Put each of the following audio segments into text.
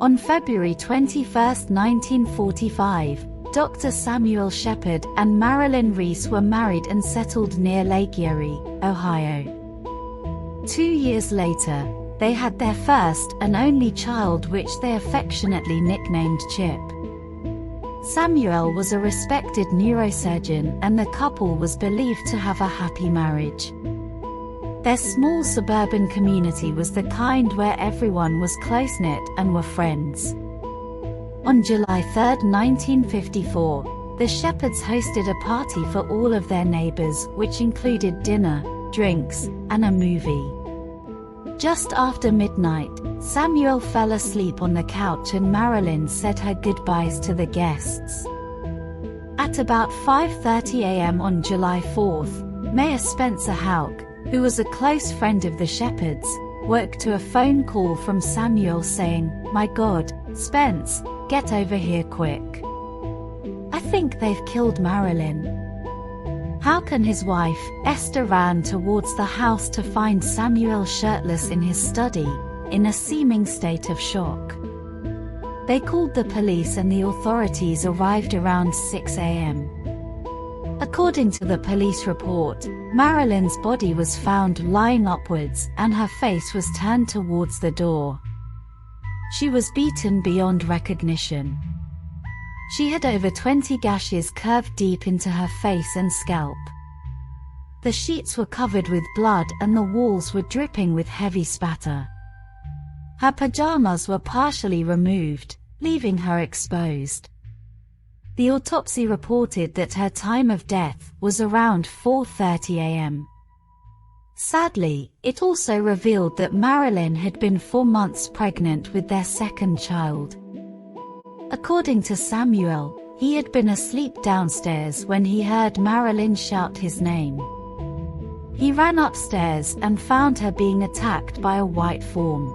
On February 21, 1945, Dr. Samuel Shepperd and Marilyn Reese were married and settled near Lake Erie, Ohio. 2 years later, they had their first and only child, which they affectionately nicknamed Chip. Samuel was a respected neurosurgeon, and the couple was believed to have a happy marriage. Their small suburban community was the kind where everyone was close-knit and were friends. On July 3, 1954, the Shepperds hosted a party for all of their neighbors, which included dinner, drinks, and a movie. Just after midnight, Samuel fell asleep on the couch and Marilyn said her goodbyes to the guests. At about 5:30 a.m. on July 4th, Mayor Spencer Houck, who was a close friend of the Shepherds, woke to a phone call from Samuel saying, "My God, Spence, get over here quick. I think they've killed Marilyn." Houck and his wife, Esther, ran towards the house to find Samuel shirtless in his study, in a seeming state of shock. They called the police and the authorities arrived around 6 a.m. According to the police report, Marilyn's body was found lying upwards and her face was turned towards the door. She was beaten beyond recognition. She had over 20 gashes carved deep into her face and scalp. The sheets were covered with blood and the walls were dripping with heavy spatter. Her pajamas were partially removed, leaving her exposed. The autopsy reported that her time of death was around 4:30 a.m. Sadly, it also revealed that Marilyn had been 4 months pregnant with their second child. According to Samuel, he had been asleep downstairs when he heard Marilyn shout his name. He ran upstairs and found her being attacked by a white form.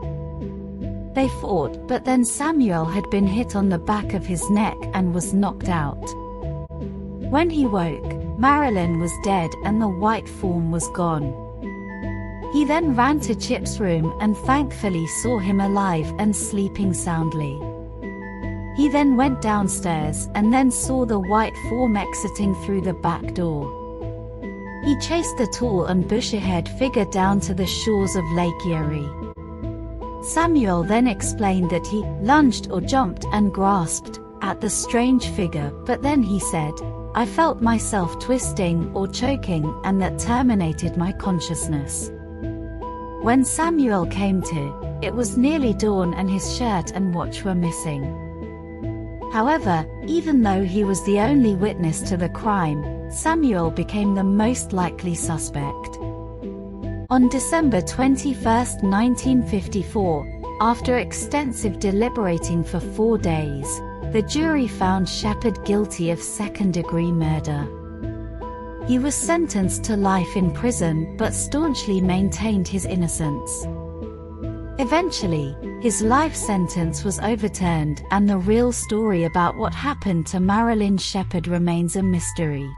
They fought, but then Samuel had been hit on the back of his neck and was knocked out. When he woke, Marilyn was dead and the white form was gone. He then ran to Chip's room and thankfully saw him alive and sleeping soundly. He then went downstairs and then saw the white form exiting through the back door. He chased the tall and bushy-haired figure down to the shores of Lake Erie. Samuel then explained that he lunged or jumped and grasped at the strange figure, but then he said, "I felt myself twisting or choking, and that terminated my consciousness." When Samuel came to, it was nearly dawn and his shirt and watch were missing. However, even though he was the only witness to the crime, Samuel became the most likely suspect. On December 21, 1954, after extensive deliberating for 4 days, the jury found Shepperd guilty of second-degree murder. He was sentenced to life in prison but staunchly maintained his innocence. Eventually, his life sentence was overturned and the real story about what happened to Marilyn Shepperd remains a mystery.